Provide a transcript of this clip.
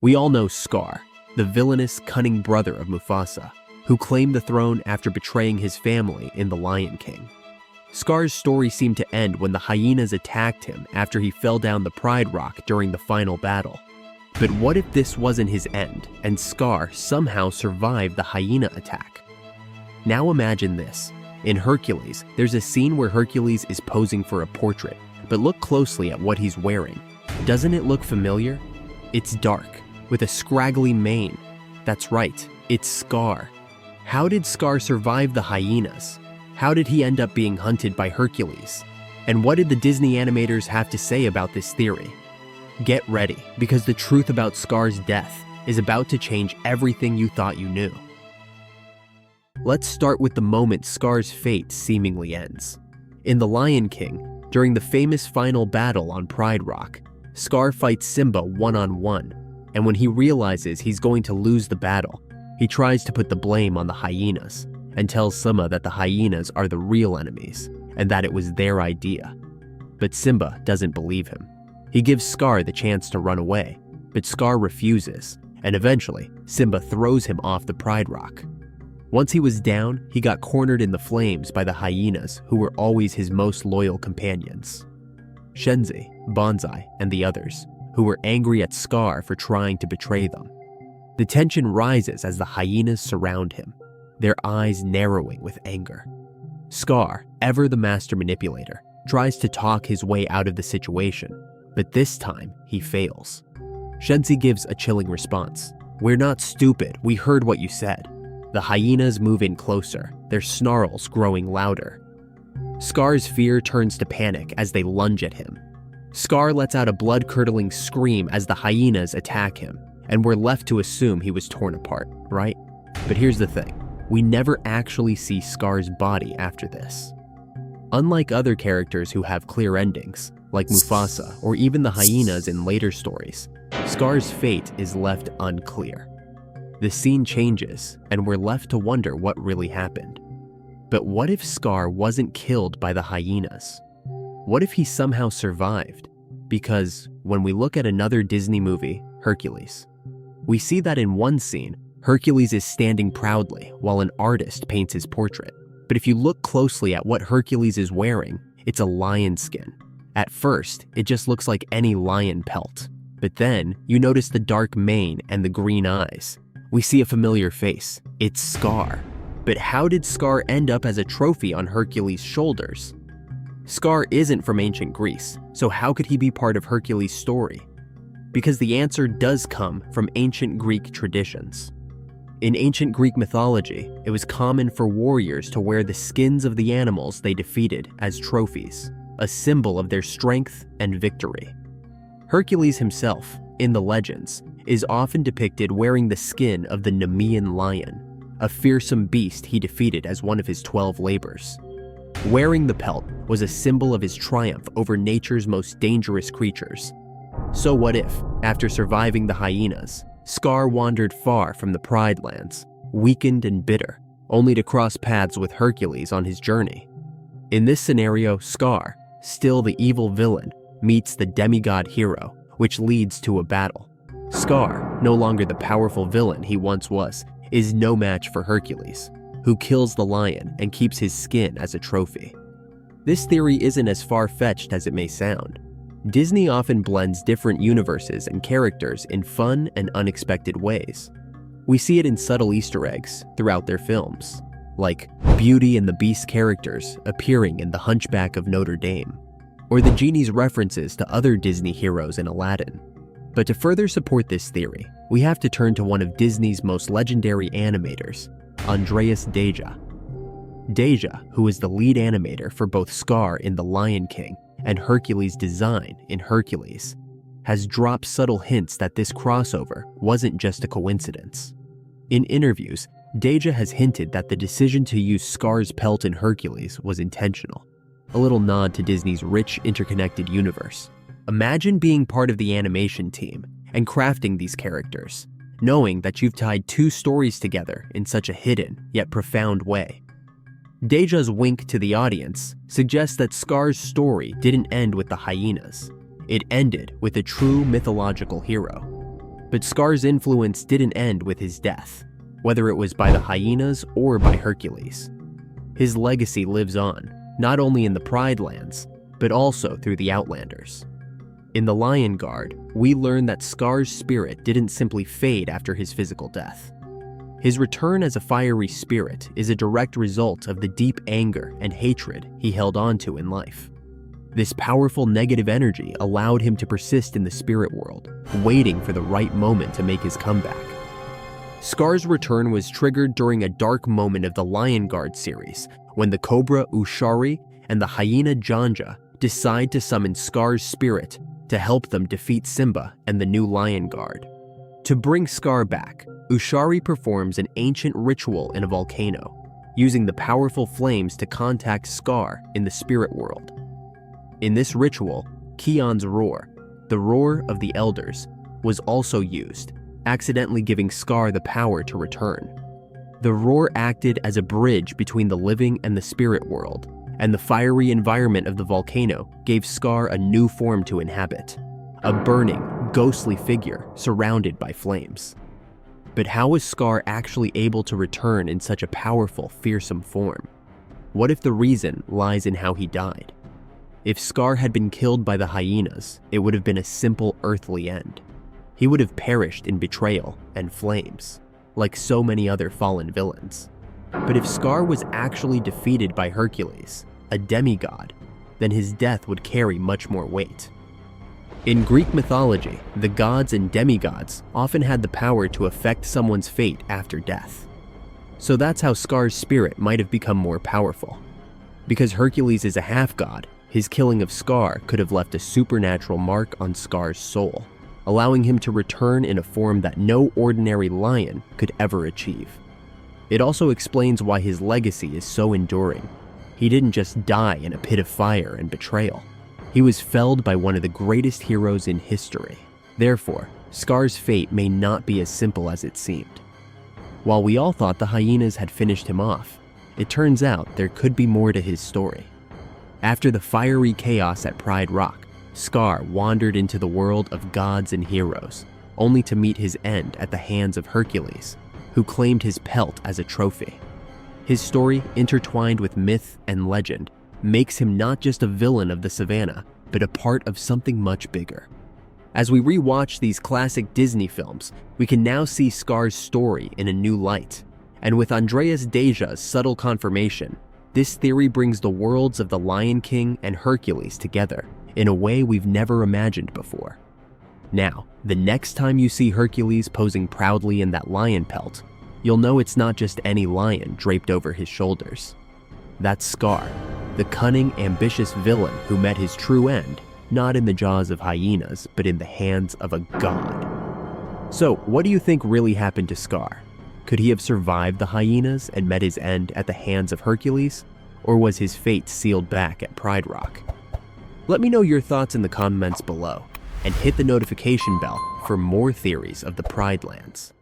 We all know Scar, the villainous, cunning brother of Mufasa, who claimed the throne after betraying his family in The Lion King. Scar's story seemed to end when the hyenas attacked him after he fell down the Pride Rock during the final battle. But what if this wasn't his end, and Scar somehow survived the hyena attack? Now imagine this. In Hercules, there's a scene where Hercules is posing for a portrait, but look closely at what he's wearing. Doesn't it look familiar? It's dark, with a scraggly mane. That's right, it's Scar. How did Scar survive the hyenas? How did he end up being hunted by Hercules? And what did the Disney animators have to say about this theory? Get ready, because the truth about Scar's death is about to change everything you thought you knew. Let's start with the moment Scar's fate seemingly ends. In The Lion King, during the famous final battle on Pride Rock, Scar fights Simba one-on-one, and when he realizes he's going to lose the battle, he tries to put the blame on the hyenas and tells Simba that the hyenas are the real enemies and that it was their idea. But Simba doesn't believe him. He gives Scar the chance to run away, but Scar refuses, and eventually Simba throws him off the Pride Rock. Once he was down, he got cornered in the flames by the hyenas, who were always his most loyal companions. Shenzi, Bonsai, and the others, who were angry at Scar for trying to betray them. The tension rises as the hyenas surround him, their eyes narrowing with anger. Scar, ever the master manipulator, tries to talk his way out of the situation, but this time he fails. Shenzi gives a chilling response. "We're not stupid, we heard what you said." The hyenas move in closer, their snarls growing louder. Scar's fear turns to panic as they lunge at him. Scar lets out a blood-curdling scream as the hyenas attack him, and we're left to assume he was torn apart, right? But here's the thing. We never actually see Scar's body after this. Unlike other characters who have clear endings, like Mufasa or even the hyenas in later stories, Scar's fate is left unclear. The scene changes, and we're left to wonder what really happened. But what if Scar wasn't killed by the hyenas? What if he somehow survived? Because when we look at another Disney movie, Hercules, we see that in one scene, Hercules is standing proudly while an artist paints his portrait. But if you look closely at what Hercules is wearing, it's a lion skin. At first, it just looks like any lion pelt. But then, you notice the dark mane and the green eyes. We see a familiar face. It's Scar. But how did Scar end up as a trophy on Hercules' shoulders? Scar isn't from ancient Greece, so how could he be part of Hercules' story? Because the answer does come from ancient Greek traditions. In ancient Greek mythology, it was common for warriors to wear the skins of the animals they defeated as trophies, a symbol of their strength and victory. Hercules himself, in the legends, is often depicted wearing the skin of the Nemean lion, a fearsome beast he defeated as one of his 12 labors. Wearing the pelt was a symbol of his triumph over nature's most dangerous creatures. So what if, after surviving the hyenas, Scar wandered far from the Pride Lands, weakened and bitter, only to cross paths with Hercules on his journey? In this scenario, Scar, still the evil villain, meets the demigod hero, which leads to a battle. Scar, no longer the powerful villain he once was, is no match for Hercules, who kills the lion and keeps his skin as a trophy. This theory isn't as far-fetched as it may sound. Disney often blends different universes and characters in fun and unexpected ways. We see it in subtle Easter eggs throughout their films, like Beauty and the Beast characters appearing in The Hunchback of Notre Dame, or the genie's references to other Disney heroes in Aladdin. But to further support this theory, we have to turn to one of Disney's most legendary animators, Andreas Deja. Deja, who is the lead animator for both Scar in The Lion King and Hercules' design in Hercules, has dropped subtle hints that this crossover wasn't just a coincidence. In interviews, Deja has hinted that the decision to use Scar's pelt in Hercules was intentional, a little nod to Disney's rich, interconnected universe. Imagine being part of the animation team and crafting these characters, knowing that you've tied two stories together in such a hidden yet profound way. Deja's wink to the audience suggests that Scar's story didn't end with the hyenas. It ended with a true mythological hero. But Scar's influence didn't end with his death, whether it was by the hyenas or by Hercules. His legacy lives on, not only in the Pride Lands, but also through the Outlanders. In the Lion Guard, we learn that Scar's spirit didn't simply fade after his physical death. His return as a fiery spirit is a direct result of the deep anger and hatred he held onto in life. This powerful negative energy allowed him to persist in the spirit world, waiting for the right moment to make his comeback. Scar's return was triggered during a dark moment of the Lion Guard series, when the Cobra Ushari and the hyena Janja decide to summon Scar's spirit to help them defeat Simba and the new Lion Guard. To bring Scar back, Ushari performs an ancient ritual in a volcano, using the powerful flames to contact Scar in the spirit world. In this ritual, Kion's roar, the roar of the elders, was also used, accidentally giving Scar the power to return. The roar acted as a bridge between the living and the spirit world, and the fiery environment of the volcano gave Scar a new form to inhabit, a burning, ghostly figure surrounded by flames. But how was Scar actually able to return in such a powerful, fearsome form? What if the reason lies in how he died? If Scar had been killed by the hyenas, it would have been a simple earthly end. He would have perished in betrayal and flames, like so many other fallen villains. But if Scar was actually defeated by Hercules, a demigod, then his death would carry much more weight. In Greek mythology, the gods and demigods often had the power to affect someone's fate after death. So that's how Scar's spirit might have become more powerful. Because Hercules is a half-god, his killing of Scar could have left a supernatural mark on Scar's soul, allowing him to return in a form that no ordinary lion could ever achieve. It also explains why his legacy is so enduring. He didn't just die in a pit of fire and betrayal. He was felled by one of the greatest heroes in history. Therefore, Scar's fate may not be as simple as it seemed. While we all thought the hyenas had finished him off, it turns out there could be more to his story. After the fiery chaos at Pride Rock, Scar wandered into the world of gods and heroes, only to meet his end at the hands of Hercules, who claimed his pelt as a trophy. His story, intertwined with myth and legend, makes him not just a villain of the savannah, but a part of something much bigger. As we rewatch these classic Disney films, we can now see Scar's story in a new light. And with Andreas Deja's subtle confirmation, this theory brings the worlds of the Lion King and Hercules together in a way we've never imagined before. Now, the next time you see Hercules posing proudly in that lion pelt, you'll know it's not just any lion draped over his shoulders. That's Scar, the cunning, ambitious villain who met his true end, not in the jaws of hyenas, but in the hands of a god. So, what do you think really happened to Scar? Could he have survived the hyenas and met his end at the hands of Hercules? Or was his fate sealed back at Pride Rock? Let me know your thoughts in the comments below, and hit the notification bell for more theories of the Pride Lands.